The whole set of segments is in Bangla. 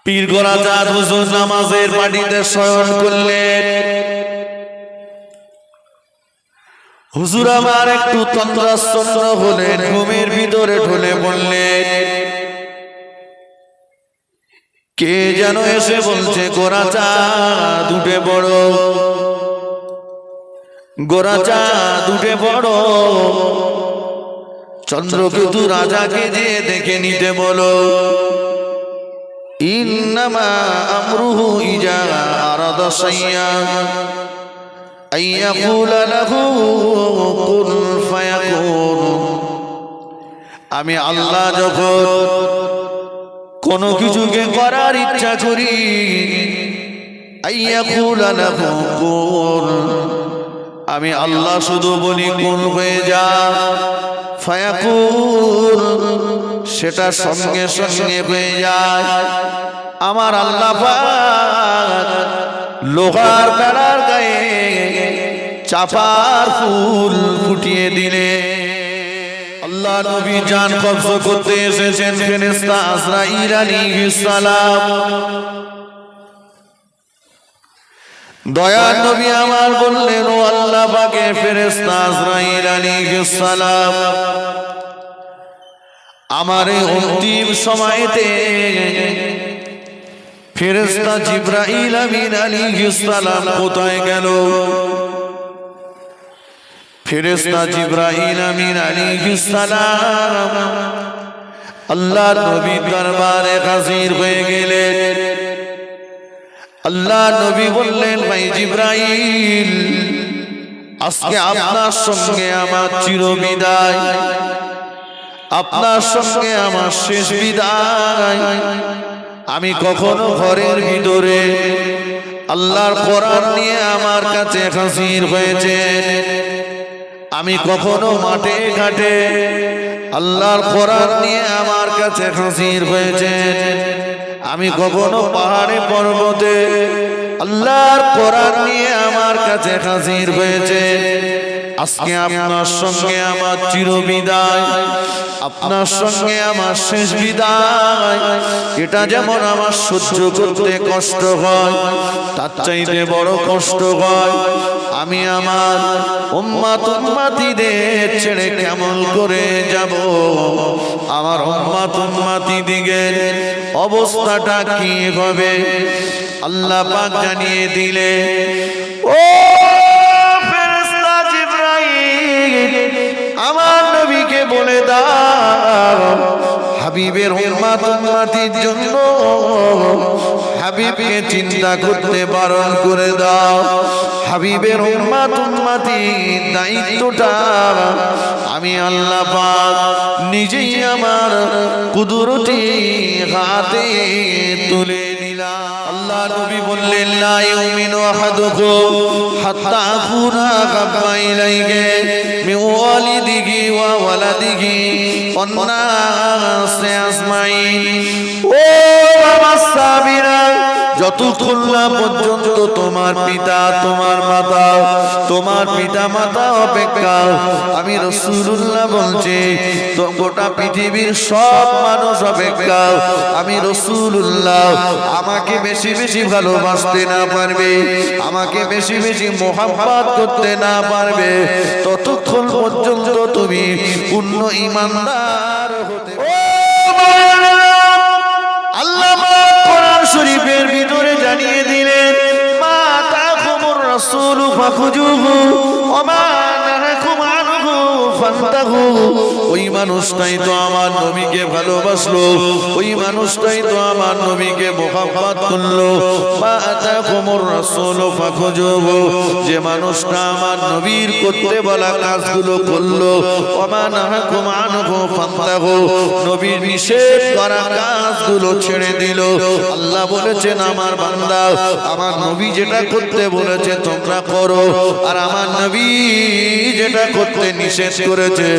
পীর গোরাচাঁদ হুজুর নামাজের পাটিতে শয়ন করলেন। হুজুর আমার একটু তন্দ্রাচ্ছন্ন হলেন, ঘুমের ভিতরে ঢলে পড়লেন। কে যেন এসে বলছে, গোরাচাঁদ উঠে পড়ো, গোরাচাঁদ উঠে পড়ো। চন্দ্রকেতু রাজাকে যে দেখে নিতে বলো। ইন্নামা আমরুহু ইজা আরাদা শাইআন আইয়াকুলা লাহু কুন ফায়াকুন। আমি আল্লাহ যখন কোন কিছুকে করার ইচ্ছা করি, আইয়াকুলা লাহু কুন, আমি আল্লাহ শুধু বলি কুন হয়ে যা, ফায়াকুন, সেটা সঙ্গে সঙ্গে হয়ে যায়। আমার আল্লাহ পাক লোহার বেড়ার গায়ে চাপার ফুল ফুটিয়ে দিলে। আল্লাহ নবী জান কবজ করতে এসেছেন, ফেরেশতা আজরাইল আলাইহিস সালাম। দয়ার নবী আমার বললেন, ও আল্লাহ পাকের ফেরেশতা আজরাইল আলাইহিস সালাম, আমার এই অন্তিম সময়তে ফেরেশতা জিবরাইল আমিন আলাইহিস সালাম কোথায় গেল? ফেরেশতা জিবরাইল আমিন আলাইহিস সালাম আল্লাহর নবীর দরবারে হাজির হয়ে গেলেন। আল্লাহ নবী বললেন, ভাই জিবরাইল, আজকে আপনার সঙ্গে আমার চিরবিদায়, আপনার সঙ্গে আমার শেষ বিদায়। আমি কখনো ঘরের ভিতরে আল্লাহর কোরআন নিয়ে আমার কাছে হাজির হয়েছে, আমি কখনো মাঠে ঘাটে আল্লাহর কোরআন নিয়ে আমার কাছে হাজির হয়েছে, আমি কখনো পাহাড়ে পর্বতে আল্লাহর কোরআন নিয়ে আমার কাছে হাজির হয়েছে। আজকে আপনার সঙ্গে আমার চিরবিদায়, আপনার সঙ্গে আমার শেষ বিদায়। এটা যেমন আমার সহ্য করতে কষ্ট হয়, তার চাইতে বড় কষ্ট হয় আমি আমার উম্মত উম্মতিদের ছেড়ে কেমন করে যাব। আমার উম্মত উম্মতিদের অবস্থাটা কি হবে আল্লাহ পাক জানিয়ে দিলে। ও ফেরেশতা জিবরাইল, আমার নবীকে বলে দাও, হাবিবের উম্মত উম্মতির জন্য হাবিবকে চিন্তা করতে বারণ করে দাও। হাবিবের উম্মত উম্মতির দায়িত্বটা আমি আল্লাহ পাক নিজেই আমার কুদরতি হাতে তুলে নিলাম। আল্লাহ নবী বললেন, লা ইউমিনু আহাদুকুম হাত্তা আকুনা আহাব্বা ইলাইহি মিন ওয়ালিদিহি ওয়া ওয়ালাদিহি ওয়ান নাসি আজমাইন। ও আমার সাহাবীরা, যতক্ষণ না পর্যন্ত তোমার পিতা মাতা অপেক্ষা, আমি রাসূলুল্লাহ বলছি, তো গোটা পৃথিবীর সব মানুষ অপেক্ষা আমি রাসূলুল্লাহ আমাকে বেশি বেশি ভালোবাসতে না পারবে, আমাকে বেশি বেশি মোহাব্বত করতে না পারবে, ততক্ষণ পর্যন্ত তুমি পূর্ণ ঈমানদার হতে পারবে। আল্লাহ কোরআন শরীফের ভিতরে জানিয়ে দিলেন, মা তাকুমুর রাসূলু ফাখুজুহু ওয়া মা নাহাকুম আনহু ফান্তাহু। ওই মানুষটাই তো আমার নবীকে ভালোবাসলো, ওই মানুষটাই তো আমার নবীকে মোহাব্বত করলো। মা তাকুমুর রাসূলু ফাখুজুহু, যে মানুষটা আমার নবীর করতে বলা কাজগুলো করলো, ওয়া মা নাহাকুম আনহু ফান্তাহু, নবীর নিষেধ করা কাজগুলো ছেড়ে দিল। আল্লাহ বলেছেন, আমার বান্দা আমার নবী যেটা করতে বলেছে তোমরা করো, আর আমার নবী যেটা করতে নিষেধ করেছে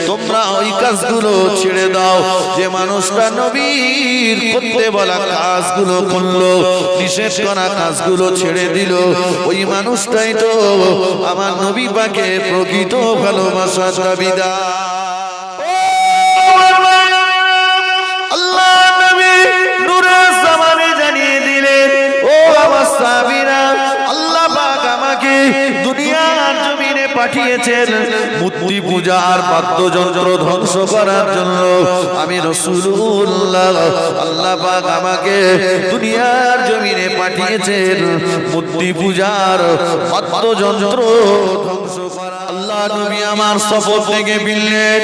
তোমরা ওই কাজগুলো ছেড়ে দাও। যে মানুষটা নবীর করতে বলা কাজগুলো করলো, নিষেধ করা কাজগুলো ছেড়ে দিল, ওই মানুষটাই তো আমার নবী পাকে প্রকৃত ভালোবাসার দাবিদার। আল্লাহ নবী নূরে জামানে পাঠিয়েছেন মূর্তি পূজা আর বাদ্যযন্ত্র ধ্বংস করার জন্য। আমি রাসূলুল্লাহ, আল্লাহ পাক আমাকে দুনিয়ার জমিনে পাঠিয়েছেন মূর্তি পূজার বাদ্যযন্ত্র ধ্বংস করা। আল্লাহ নবী আমার সফর থেকে ফিরলেন,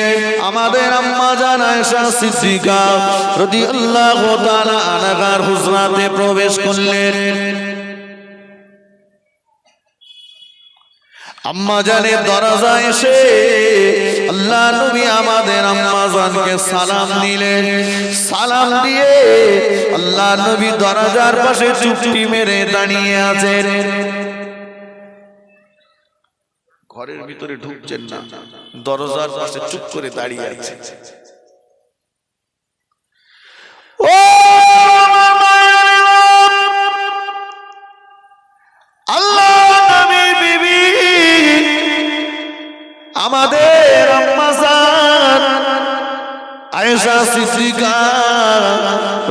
আমাদের আম্মা জান আয়েশা সিদ্দিকা রাদিয়াল্লাহু তাআলা আনহার হুজরাতে প্রবেশ করলেন। আম্মা জানের দরজায় এসে আল্লাহ নবী আমাদের আম্মা জানকে সালাম দিলেন। সালাম দিয়ে আল্লাহ নবী দরজার পাশে চুপটি মেরে দাঁড়িয়ে আছেন। ঘরের ভিতরে ঢুকছেন না, দরজার পাশে চুপ করে দাঁড়িয়ে আছেন। ও আল্লাহ নবীর বিবি আমাদের আম্মা জান আয়েশা সিদ্দিকা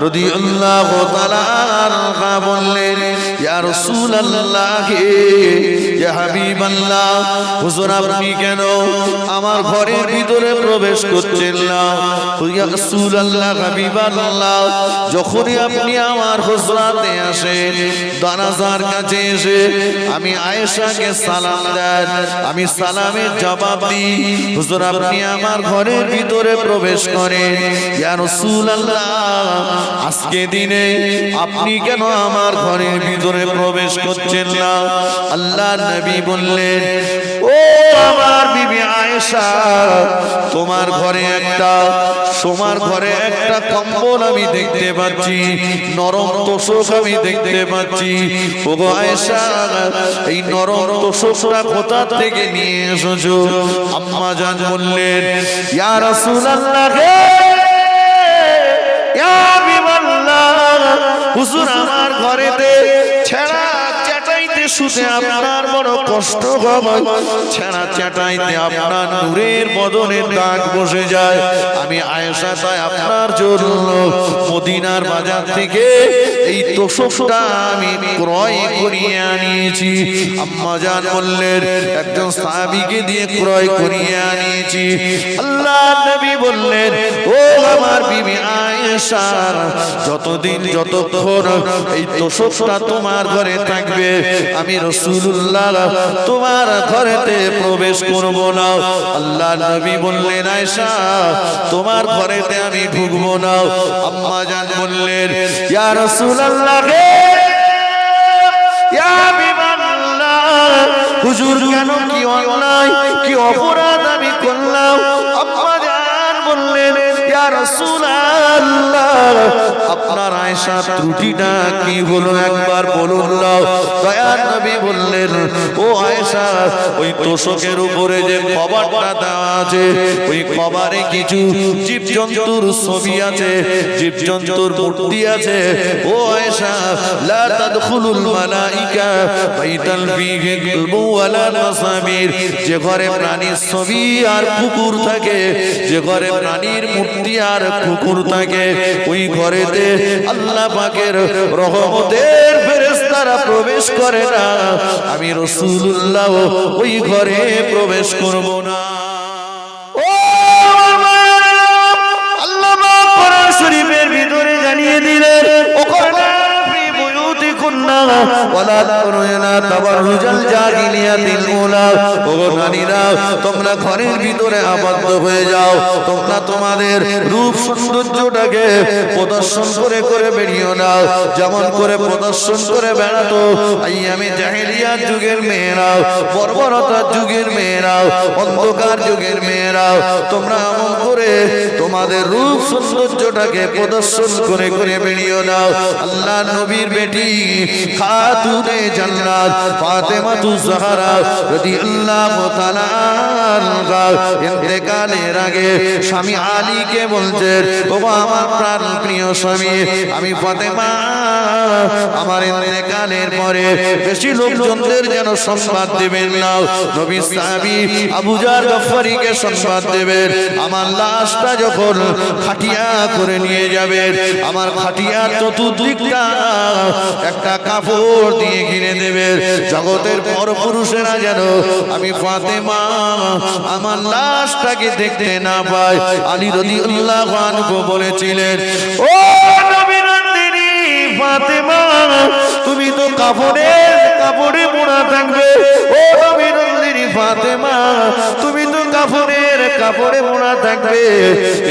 রাদিয়াল্লাহু তাআলা আনহা বললেন, ইয়া রাসূলুল্লাহ, ইয়া হাবিবাল্লাহ, হুজুর আপনি কেন আমার ঘরের ভিতরে প্রবেশ করছেন না? ইয়া রাসূলুল্লাহ, হাবিবাল্লাহ, যখনই আপনি আমার হুজরাতে আসেন, দরজার কাছে এসে আমি আয়েশাকে সালাম দেন, আমি সালামের জবাব দিই। হুজুর আপনি আমার ঘরের ভিতরে প্রবেশ করেন। ইয়া রাসূলুল্লাহ, আজকে দিনে আপনি কেন আমার ঘরের ভিতরে প্রবেশ করছেন না? আল্লাহ নবী বললেন, ও আমার বিবি আয়েশা, তোমার ঘরে একটা কম্বল আমি দেখতে পাচ্ছি, নরম তোশক আমি দেখতে পাচ্ছি। ওগো আয়েশা, এই নরম তোশকটা কোথা থেকে নিয়ে এসেছো? আম্মা জান বললেন, ইয়া রাসূলুল্লাহ, ইয়া হাবিবাল্লাহ, হুজুর আমার ঘরেতে ছেঁড়া চাটাইতে শুতে আপনার বড় কষ্ট হয়, ছেঁড়া চাটাইতে আপনার নূরের বদনের দাগ বসে যায়। আমি আয়েশা তাই আপনার জন্য মদিনার বাজার থেকে এই তোশকটা আমি ক্রয় করিয়ে আনিয়েছি। আম্মা জান বললেন, একজন সাহাবীকে দিয়ে ক্রয় করিয়ে আনিয়েছি। আল্লাহ নবী বললেন, ও আমার বিবি আয়েশা, যতক্ষণ এই তোশকটা তোমার ঘরে থাকবে, আমি রাসূলুল্লাহ তোমার ঘরেতে প্রবেশ করব না। আল্লাহ নবী বললেন, আয়েশা, তোমার ঘরেতে আমি ঢুকবো না। আম্মা জান বললেন, ইয়া রাসূলুল্লাহ, ইয়া হাবিবাল্লাহ, হুজুর কেন, কি অন্যায় কি অপরাধ আমি করলাম? আম্মা জান বললেন, ইয়া রাসূলুল্লাহ, আপনার আয়েশা ত্রুটিটা কি হলো একবার বলুন না। দয়ার নবী বললেন, ও আয়েশা, ওই তোশকের উপরে যে কভারটা দেওয়া আছে, ওই কভারে কিছু জীবজন্তুর ছবি আছে, জীবজন্তুর মূর্তি আছে। ও আয়েশা, লা তাদখুলুল মালাইকা বাইতাল ফীহি কিলবু ওয়ালা মাসাবির, যে ঘরে প্রাণীর ছবি আর কুকুর থাকে, যে ঘরে প্রাণীর মূর্তি আর কুকুর থাকে, ওই ঘরেতে আল্লাহ পাকের রহমতের ফেরেশতারা প্রবেশ করে না। আমি রাসূলুল্লাহ ওই ঘরে প্রবেশ করব না। ও আল্লাহ পাক কোরআন শরীফের ভিতরে জানিয়ে দিলেন, ওখানে তোমরা ঘরের ভিতরে আবদ্ধ হয়ে যাও, তোমরা তোমাদের রূপ সৌন্দর্যটাকে প্রদর্শন করে করে বেরিয়ে নাও, যেমন করে প্রদর্শন করে বেড়াতো আইয়ামে জাহেলিয়াত যুগের মেয়েরাও, বর্বরতার যুগের মেয়েরাও, অন্ধকার যুগের মেয়েরাও। তোমরা এমন করে তোমাদের রূপ সৌন্দর্যটাকে প্রদর্শন করে করে বেরিয়ে নাও। আল্লাহ নবীর বেটি খাতুনে জান্নাত ফাতেমাতুজ জাহরা রাদিয়াল্লাহু তাআলা আনহা ইন্তেকালের আগে স্বামী আলীকে বলছেন, ও আমার প্রাণ প্রিয় স্বামী, আমি ফাতেমা আমার ইন্তেকালের পরে বেশি লোকজনদের যেন সংবাদ দেবেন না। নবী সাহাবী আবু জার গফফারীকে সংবাদ দেবেন, আমার লাশটা যখন খাটিয়া করে নিয়ে যাবেন, আমার খাটিয়ার চতুর্দিকটা একটা কাপড় দিয়ে ঘিরে দেবে জগতের পরপুরুষেরা যেন আমি ফাতেমা আমার লাশটাকে দেখতে না পাই আলী রাদিয়াল্লাহু আনহু বলেছিলেন ও নবীর নন্দিনী ফাতেমা তুমি তো কাপড়ে মোড়া থাকবে ও নবীর নন্দিনী ফাতেমা তুমি তো কাপড়ে মোড়া থাকবে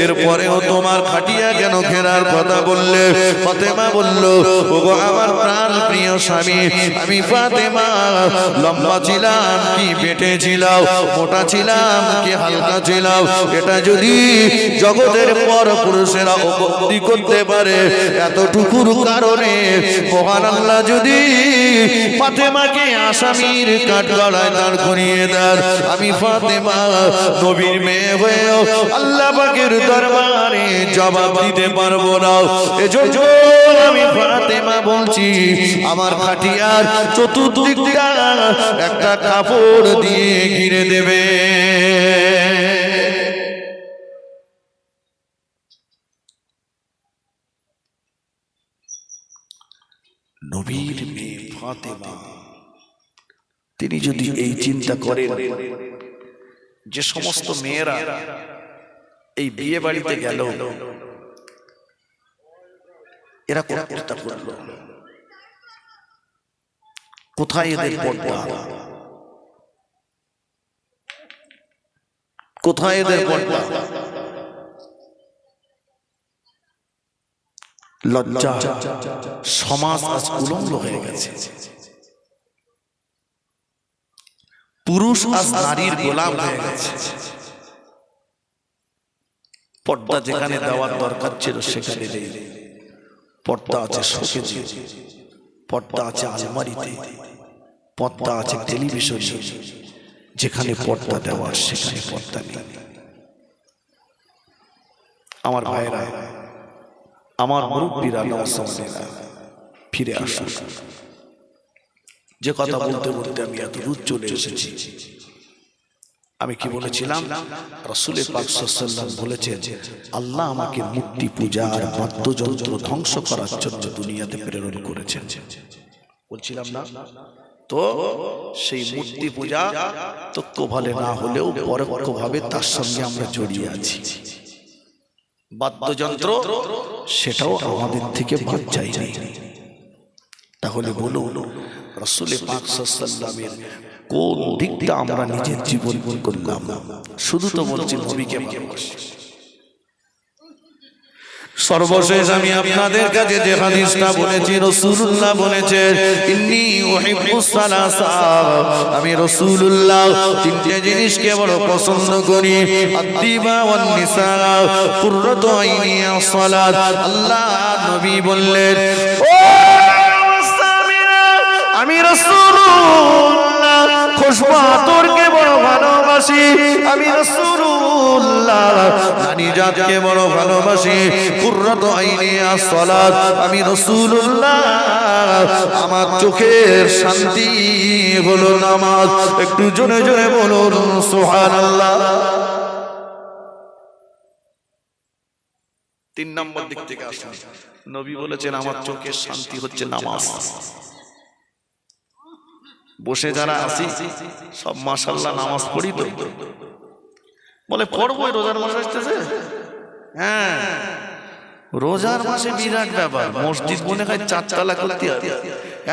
এরপরেও তোমার খাটিয়া কেন ঘেরার কথা বললে ফাতেমা বলল ওগো আমার প্রাণ প্রিয় স্বামী আমি ফাতেমা লম্বা ছিলাম কি বেটে ছিলাম মোটা ছিলাম কি হালকা ছিলাম এটা যদি জগতের পরপুরুষেরা উপলব্ধি করতে পারে এতটুকুর কারণে মহান আল্লাহ যদি ফাতেমাকে আসামির কাঠগড়ায় দাঁড় করিয়ে দেন আমি ফাতেমা নবীর মেয়ে হয়েও আল্লাহ পাকের দরবারে জবাব দিতে পারবো না এজন্য আমি ফাতেমা বলছি আমার খাটিয়ার চতুর্দিকটা একটা কাপড় দিয়ে ঘিরে দেবে নবীর মেয়ে ফাতেমা তিনি যদি এই চিন্তা করেন যে সমস্ত মেয়েরা এই বিয়ে বাড়িতে গেল এরা কোনটা করলো কোথায় এদের পর্দা কোথায় এদের পর্দা লজ্জা সমাজ আজ উলঙ্গ হয়ে গেছে পুরুষ আজ নারীর গোলাম হয়ে গেছে পর্দা যেখানে দেওয়ার দরকার ছিল সেখানে নেই পর্দা আছে শোকেজে পর্দা আছে আলমারিতে পর্দা আছে টেলিভিশনে যেখানে পর্দা দেওয়ার সেখানে পর্দা নেই আমার ভাইরা আমার মুরব্বীরা নওজওয়ানেরা ফিরে আসুন যে কথা বলতে বলতে আমি এত দূর চলে এসেছি আমি কি বলেছিলাম রাসূল পাক সাল্লাল্লাহু আলাইহি ওয়াসাল্লাম বলেছেন আল্লাহ আমাকে মূর্তি পূজা আর বাদ্যযন্ত্র ধ্বংস করার জন্য দুনিয়াতে প্রেরণ করেছেন বলছিলাম না তো সেই মূর্তি পূজা তত্ত্বভাবে না হলেও পরোক্ষভাবে তার সঙ্গে আমরা জড়িয়ে আছি বাদ্যযন্ত্র সেটাও আমাদের থেকে বাদ যায়নি তাহলে বলুন রাসূল পাক সাল্লাল্লাহু আলাইহি ওয়াসাল্লামের কোন দিকটা আমরা নিজের জীবন করলাম শুধু তো বলছি নবীকে ভালোবাসি সর্বশেষ আমি আপনাদের কাছে যে হাদিসটা বলেছি রাসূলুল্লাহ বলেছেন ইন্নী উহিব্বুস সালাসা আমি রাসূলুল্লাহ তিনটে জিনিসকে বড় পছন্দ করি আদ-দিবা ওয়ান নিসা কুররাতু আইনি as-সালাত আল্লাহ নবী বললেন ও মুসলিমিনা আমি রাসূলুল্লাহ খুশবু আতরকে বড় ভালোবাসি আমি রাসূলুল্লাহ নারী জাতকে বড় ভালোবাসি কুররাতু আইনি as-সালাত আমি রাসূলুল্লাহ আমার চোখের শান্তি হলো নামাজ একটু জোরে জোরে বলুন সুবহানাল্লাহ তিন নম্বর দিক থেকে আসুন নবী বলেছেন আমার চোখের শান্তি হচ্ছে নামাজ বসে যারা আছি সব মাশাআল্লাহ নামাজ পড়ি তো বলে পড়বো রোজার মাস আসতেছে হ্যাঁ রোজার মাসে বিরাট ব্যাপার মসজিদ মনে হয় 4 তলা করতে হবে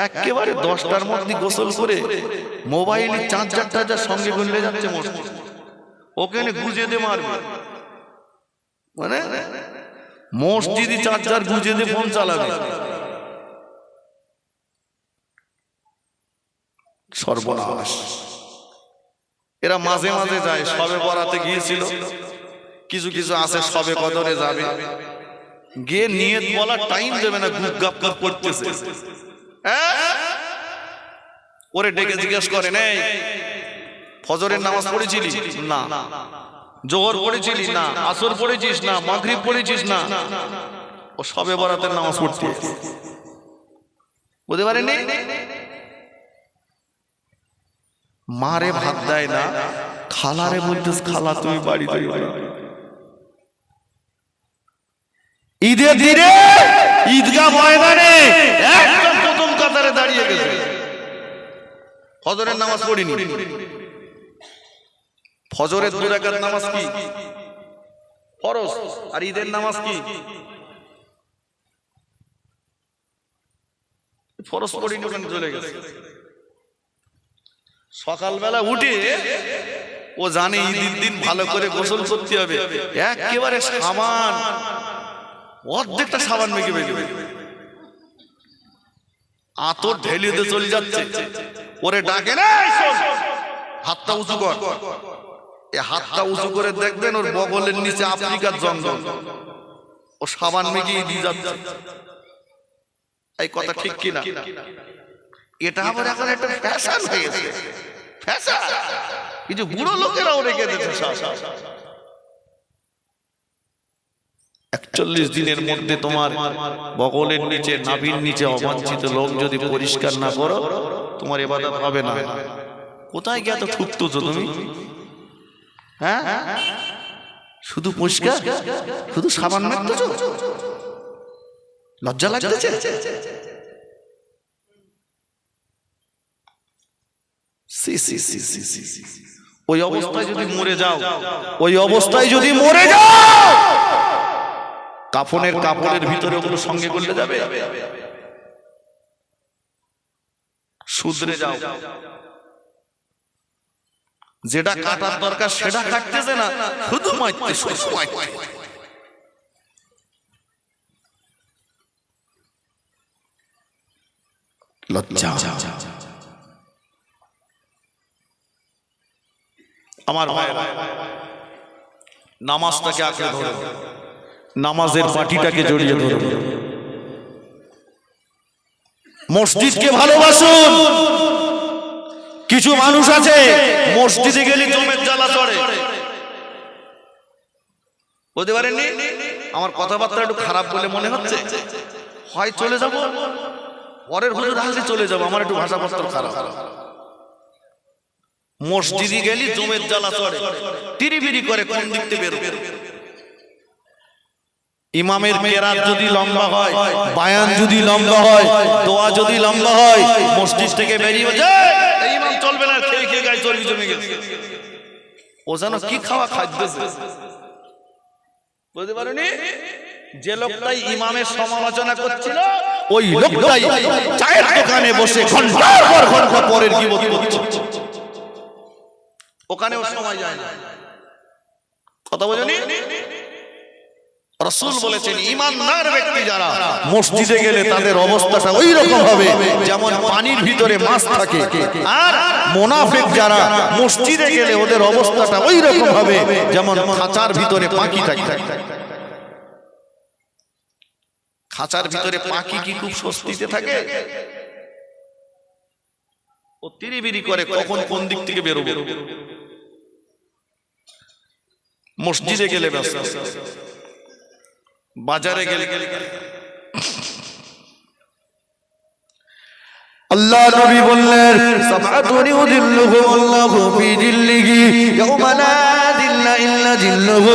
একেবারে 10টার মধ্যে গোসল করে মোবাইলে চার্জারটা সঙ্গে গুনলে যাচ্ছে মসজিদ ওখানে গুজে দে মারবে মানে মসজিদে চার্জার গুজে দে ফোন চালাবে সর্বনাশ এরা মাঝে মাঝে যায় সবে বরাতে গিয়েছিল কিছু কিছু আছে সবে কদরে যাবে গিয়ে নিয়ত বলার টাইম দেবে না গুপগাপ করতেছে ওরে ডেকে জিজ্ঞেস করে নেই ফজরের নামাজ পড়েছিলি না জোহর পড়েছিলি না আসর পড়েছিস না মাগরিব পড়েছিস না ও সবে বরাতের নামাজ পড়তে বুঝতে পারেনি মারে ভাত দেয় না খালারে বলতে খালা তুমি বাড়িতে ঈদের দিনে ঈদগাহ ময়দানে একদম প্রথম কাতারে ধারে দাঁড়িয়ে গেছে, ফজরের নামাজ পড়িনি। ফজরের 2 রাকাত নামাজ কি ফরজ, আর ঈদের নামাজ কি ফরজ পড়িনি, ওখানে চলে গেছে। সকালবেলা উঠে ও জানে ঈদের দিন ভালো করে গোসল করতে হবে, একেবারে সাবান অর্ধেকটা সাবান মেখে বেরোবে, আতর ঢেলে দিয়ে চলে যাচ্ছে। ওরে ডাকে না, হাতটা উঁচু কর। এই হাতটা উঁচু করে দেখবেন ওর বগলের নিচে আফ্রিকার জঙ্গল, ও সাবান মেখে দিয়ে যাচ্ছে। এই কথা ঠিক কিনা? এটা আবার এখন একটা ফ্যাশন হয়ে গেছে, ফ্যাশন। কিছু বুড়ো লোকেরাও রেখে দিচ্ছে। 41 দিনের মধ্যে তোমার বগলের নিচে, নাভির নিচে অবাঞ্ছিত লোক যদি পরিষ্কার না করো, তোমার ইবাদত হবে না। কোথায় গিয়ে তো ঠুকতেছো তুমি? হ্যাঁ, শুধু পরিষ্কার, শুধু সাবান মাখতেছো, লজ্জা লাগতেছে? ওই অবস্থায় যদি মরে যাও, ওই অবস্থায় যদি মরে যাও, কাপড়ের ভিতরে ওগুলো সঙ্গে করলে যাবে? শুধরে যাও। যেটা কাটার দরকার সেটা কাটতেছে না, শুধু মারতে, শুধু মারতে। লজ্জা। আমার ভাই, নামাজটাকে আঁকড়ে ধরে, নামাজের পাটিটাকে জড়িয়ে ধরে, মসজিদকে ভালোবাসুন। কিছু মানুষ আছে মসজিদে গেলে জমের জ্বালা চড়ে, বলতে পারেননি? আমার কথাবার্তা একটু খারাপ বলে মনে হচ্ছে, হয় চলে যাব, পরের হুজুর আসলে চলে যাব, আমার একটু ভাষাপত্র খারাপ। মসজিদে গেলে জমের জ্বালা চড়ে, তিরিবিরি করে কোন দিক থেকে বেরোবে। ইমামের কেরাত যদি লম্বা হয়, বায়ান যদি লম্বা হয়, দোয়া যদি লম্বা হয়, মসজিদ থেকে বেরিয়ে যায় এই ইমাম চলবে না, খেয়ে খেয়ে গায়ে চর্বি জমে গেছে। ও যেন কি খাওয়া খাদ্যছে, বুঝতে পারোনি? যে লোকটাই ইমামের সমালোচনা করছিল, ওই লোকটাই চায়ের দোকানে বসে ঘন্টার পর ঘন্টা পরের গীবত করছে। ওখানেও সময় যায় না। কথা বোঝেনি? রাসূল বলেছেন, ঈমানদার ব্যক্তি যারা মসজিদে গেলে তাদের অবস্থাটা ওই রকম হবে যেমন পানির ভিতরে মাছ থাকে, আর মুনাফিক যারা মসজিদে গেলে ওদের অবস্থাটা ওই রকম হবে যেমন খাঁচার ভিতরে পাখি থাকে। খাঁচার ভিতরে পাখি কি খুব স্বস্তিতে থাকে? ও তিরিবিরি করে কখন কোন দিক থেকে বেরোবে। মসজিদে গেলে ব্যস্ত, বাজারে গেলে আল্লাহ নবী বললেন, সাবাতুন ইউযিল্লুহুমুল্লাহু ফি জিল্লিহি ইয়াওমা লা জিল্লা ইল্লা জিল্লুহু।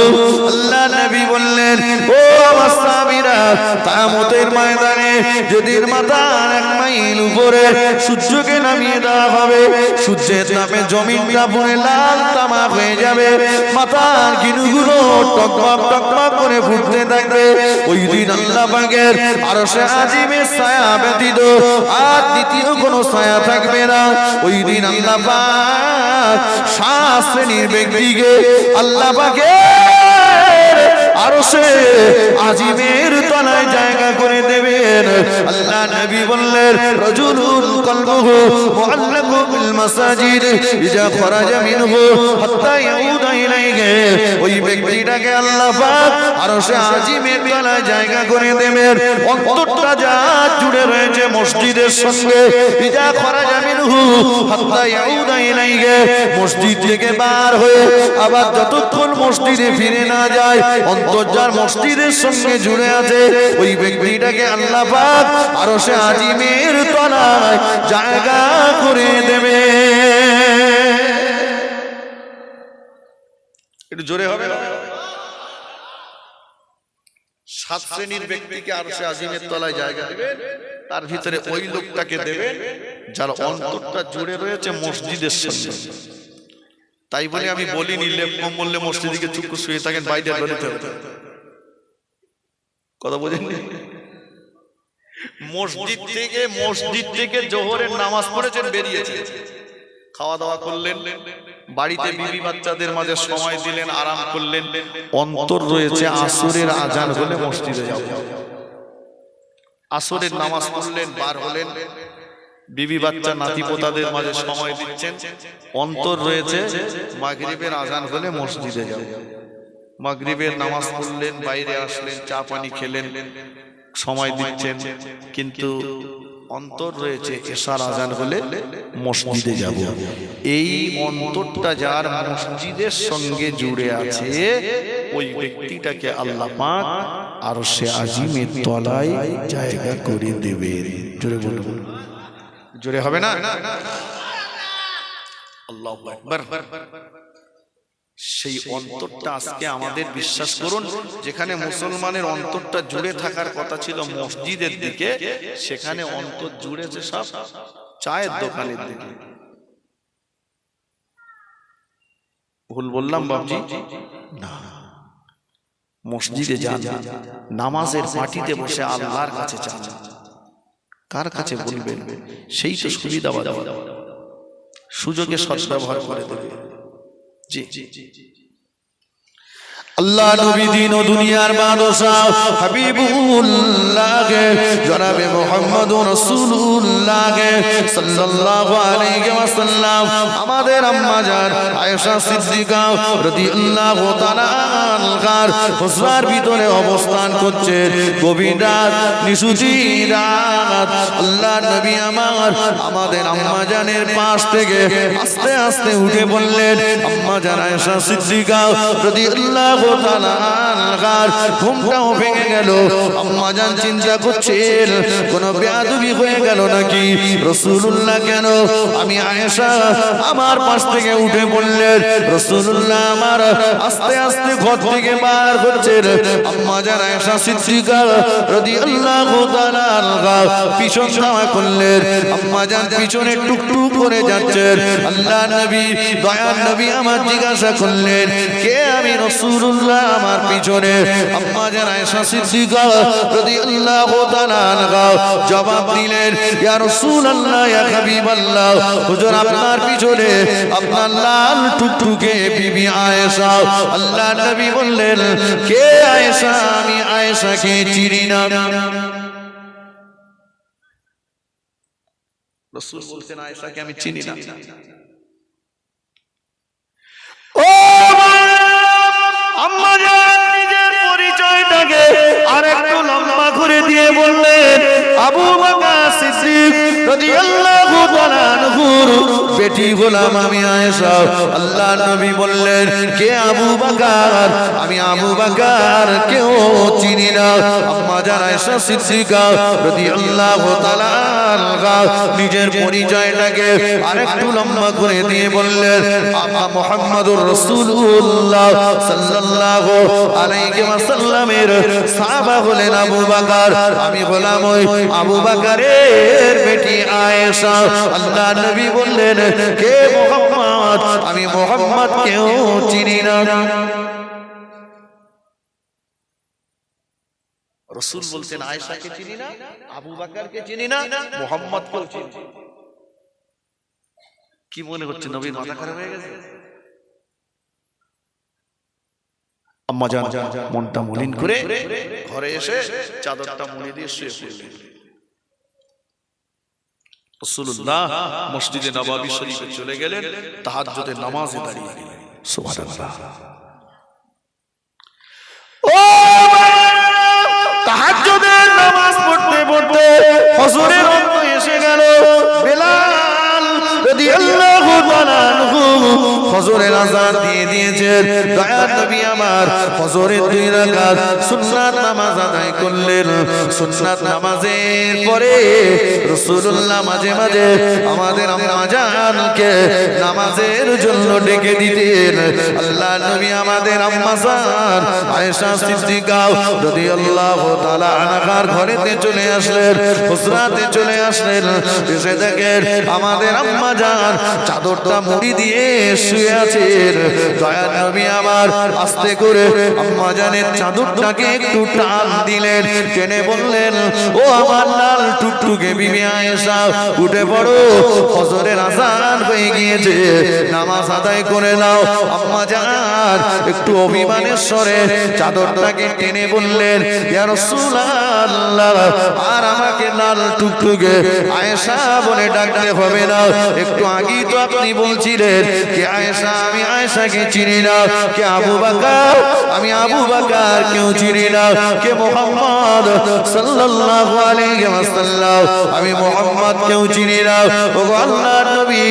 আল্লাহ নবী বললেন, ও আমার সাহাবীরা, কিয়ামতের ময়দানে যেদিন মাথার 1 মাইল উপরে সূর্যকে নামিয়ে দেওয়া হবে, সূর্যের তাপে জমিনটা পুরো লাল তামাক হয়ে যাবে, মাথার গিনুগুলো টকবক টকবক করে ফুটতে থাকবে। ওই দিন আল্লাহ পাকের আরশে আজিমের ছায়া ব্যতীত আর দ্বিতীয় কোনো ছায়া থাকবে না। ওই দিন আল্লাহ পাক 7 শ্রেণীর ব্যক্তিকে আল্লাহ পাকের আরশে আজিমের তলায় জায়গা করে দেবেন। আল্লাহ নবী বললেন, রাজুলুন কলবুহু মুআল্লাকু বিল মাসাজিদ ইজা খরাজা মিনহু হাত্তা ইয়াউদা ইলাইহি। ওই ব্যক্তিটাকে আল্লাহ পাক আরশে আজিমের তলায় জায়গা করে দেবেন। অন্তরটা যা জুড়ে রয়েছে মসজিদের সঙ্গে, ইজা খরাজা মিনহু হাত্তা ইয়াউদা ইলাইহি, মসজিদ থেকে বার হয়ে আবার যতক্ষণ মসজিদে ফিরে না যায়, অন্তর যার মসজিদের সঙ্গে জুড়ে আছে, ওই ব্যক্তিটাকে আল্লাহ পাক আরশে আজিমের তলায় জায়গা করে দেবে। একটু জোরে হবে না? 7 শ্রেণীর ব্যক্তিকে আরশে আজিমের তলায় জায়গা দেবে। তার ভিতরে ওই লোকটাকে দেবেন যার অন্তরটা জুড়ে রয়েছে মসজিদের সঙ্গে। তাই বলে আমি বলিনি লেপ কম্বলে মসজিদে গিয়ে চুপ করে শুয়ে থাকেন, বাইরে বেরোতে হবে। কথা বোঝেন? মসজিদ থেকে জোহরের নামাজ পড়েছেন, বেরিয়েছে, খাওয়া দাওয়া করলেন, বাড়িতে বিবি বাচ্চাদের মাঝে সময় দিলেন, আরাম করলেন, অন্তর রয়েছে আসরের আজান হলে মসজিদে যাব। আসরের নামাজ পড়লেন, বার হলেন, বিবি বাচ্চা নাতি পোতাদের মাঝে সময় দিচ্ছেন, অন্তর রয়েছে মাগরিবের আজান হলে মসজিদে যাব। মাগরিবের নামাজ পড়লেন, বাইরে আসলেন, চা পানি খেলেন, সময় দিচ্ছেন, কিন্তু অন্তর রয়েছে এশার আজান হলে মসজিদে যাব। এই অন্তরটা যার মসজিদের সঙ্গে জুড়ে আছে, ওই ব্যক্তিটাকে আল্লাহ পাক আরশে আজিমের তলায় জায়গা করে দেবেন। জোরে বলুন, জোরে হবে না? আল্লাহু আকবার। সেই অন্তরটা আজকে আমাদের, বিশ্বাস করুন, যেখানে মুসলমানের অন্তরটা জুড়ে থাকার কথা ছিল মসজিদের দিকে, সেখানে অন্তর জুড়েছে সব চায়ের দোকানের দিকে। ভুল বললাম বাবজি? না, মসজিদে যান, নামাজের মাটিতে বসে আল্লাহর কাছে চান। কার কাছে বলবেন? সেই তো সুবিধাবাদ, সুযোগে সদ্ব্যবহার করে দেবে। জি আল্লাহ নবী দিন ও দুনিয়ার বাদশাহ হাবিবুল্লাহ জনাবে মুহাম্মদুর রাসূলুল্লাহ সাল্লাল্লাহু আলাইহি ওয়াসাল্লাম আমাদের আম্মা জান আয়েশা সিদ্দিকা রাদিয়াল্লাহু তাআলা আনহার হুজরার ভিতরে অবস্থান করছে। গভীর রাত, নিশুচি রাত, আল্লাহ নবী আমাদের আম্মা জানের পাশ থেকে আস্তে আস্তে উঠে বললেন, আম্মা জান আয়েশা সিদ্দিকা রাদিয়াল্লাহু ঘুমটাও ভেঙে গেল। আম্মা জান চিন্তা করছেন কোন বেয়াদবি হয়ে গেল নাকি, রাসূলুল্লাহ কেন? আমি আয়েশা আমার পাশ থেকে উঠে বললেন, রাসূলুল্লাহ আমার আস্তে আস্তে ঘর থেকে বার হচ্ছেন। আম্মা জান আয়েশা সিদ্দিকা রাদিয়াল্লাহু তাআলা আনহা পিছন ধাওয়া করলেন। আম্মা জান পিছনে টুকটুক করে যাচ্ছেন। আল্লাহ নবী, দয়ার নবী আমার জিজ্ঞাসা করলেন, কে? আমি রাসূলুল্লাহ। আমার পিছনে আম্মা জান আয়েশা সিদ্দিকা রাদিয়াল্লাহু তাআলা আনহা জবাব দিলেন, ইয়া রাসূলুল্লাহ, ইয়া হাবিবাল্লাহ, হুজুর আপনার পিছনে আপনার লাল টুকটুকে বিবি আয়েশা। আল্লাহ নবী বললেন, কে আয়েশা? আমি আয়েশাকে চিনি না। রাসূল বলছেন, আয়েশাকে আমি চিনি না। ও আম্মা জান নিজের পরিচয়টাকে আরেকটু লম্বা করে দিয়ে বললেন, আবু বকর সিদ্দিক রাদিয়াল্লাহু তাআলা আনহুর বেটি গোলাম আমি আয়েশা। আল্লাহ নবী বললেন, কে আবু বকর? আমি আবু বকর কেউ চিনি না। আম্মা জান আয়েশা সিদ্দিকা রাদিয়াল্লাহু তাআলা আনহা নিজের পরিচয়টাকে আরেকটু লম্বা করে দিয়ে বললেন, আম্মা মুহাম্মাদুর রাসূলুল্লাহ সাল্লাল্লাহু আলাইহি ওয়াসাল্লামের সাহাবা হলেন আবু বকর। আমি হলাম ওই আবু বকরের বেটি আয়েশা। আল্লাহ নবী বললেন, কে মুহাম্মদ? আমি মুহাম্মদ কেউ চিনি না। রাসূল বলছেন, আয়েশাকে চিনি না, আবু বকরকে চিনি না, মুহাম্মদকেও চিনি না। কি মনে হচ্ছে নবীর মাথা খারাপ হয়ে গেছে? আম্মা জান মনটা মলিন করে ঘরে এসে চাদরটা মুড়ি দিয়ে শুয়ে পড়লেন। রাসূলুল্লাহ মসজিদে নববী শরীফে চলে গেলেন, তাহাজ্জুদের নামাজে দাঁড়িয়ে গেলেন। সুবহানাল্লাহ। ও তাহাজ্জুদের নামাজ পড়তে পড়তে ফজরের ওয়াক্ত এসে গেল। বেলাল রাদিয়াল্লাহু তাআলা আনহু ফজরের আযান দিয়ে দিয়েছে। দিয়েছেন দয়ার নবী আমার ফজরের 2 রাকাত সুন্নাত নামাজ আদায় করলেন সুন্নাত নামাজের পরে রাসূলুল্লাহ মাঝে মাঝে আমাদের আম্মা জানকে নামাজের জন্য ডেকে দিতেন আল্লাহ নবী আমাদের আম্মা জান আয়েশা সিদ্দিকা রাদিয়াল্লাহু তাআলা আনহার ঘরেতে চলে আসলেন হুজরাতে চলে আসলেন এসে দেখেন আমাদের আম্মা জান চাদরটা মুড়ি দিয়ে শুয়ে আছেন দয়ার নবী আমার আস্তে করে আম্মা জানের চাদরটাকে একটু টান দিলেন টেনে বললেন ও আমার লাল টুকটুকে বিবি আয়েশা উঠে পড়ো ফজরের আযান হয়ে গিয়েছে নামাজ আদায় করে নাও আম্মা জান একটু অভিমানের স্বরে চাদরটাকে টেনে বললেন ইয়া রাসূলুল্লাহ আর আমাকে লাল টুকটুকে আয়েশা বলে ডাকতে হবে না একটু আগেই তো আপনি বলছিলেন কে আয়েশা আমি আয়েশাকে চিনি না কে আবু বকর আমি আবু বকর কেউ চিনি না কে মুহাম্মদ সাল্লাল্লাহু আলাইহি ওয়াসাল্লাম আমি মুহাম্মদ কেউ চিনি না ও আল্লাহর নবী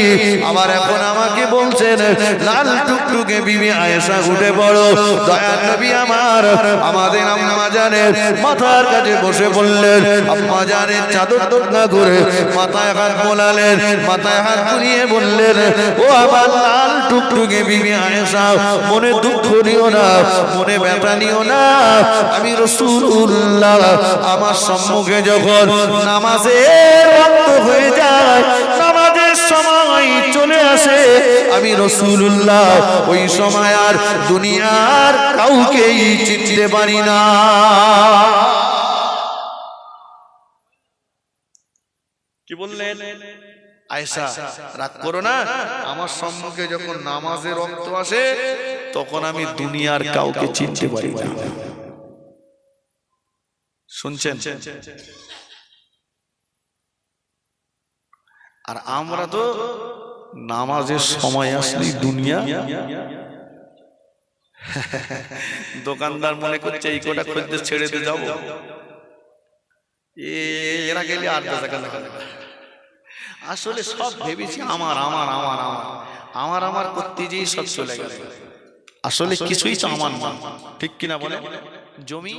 আবার এখন আমাকে বলছেন লাল টুকটুকে বিবি আয়েশা উঠে পড়ো দয়ার নবী আমার আমাদের আম্মা জানের মাথার কাছে বসে বললেন আম্মা জানের চাদর দোলনা করে মাথায় হাত বোলালেন মাথায় হাত বুলিয়ে বললেন ও আমার লাল টুকটুকে বিবি আয়েশা মনে দুঃখ নিও না মনে ব্যথা নিও না আমি রাসূলুল্লাহ আমার সম্মুখে যখন নামাজের ওয়াক্ত হয়ে যায় নামাজের সময় চলে আসে আমি রাসূলুল্লাহ ওই সময় আর দুনিয়ার কাউকেই চিনতে পারি না কি বললেন আয়েশা রাগ করো না আমার সম্মুখে যখন নামাজের ওয়াক্ত আসে তখন আমি দুনিয়ার কাউকে চিনতে পারি না শুনছেন আর আমরা তো নামাজের সময় আসলে দুনিয়া দোকানদার মনে করছে এই কোটা খদ্দের ছেড়ে দিয়ে যাবো এরা গেলে 8-10 টাকা আসলে সব ভেবেছি আমার আমার আমার আমার আমার আমার করতে যেই সব চলে গেল আসলে কিছুই তো আমার না ঠিক কিনা বলে জমি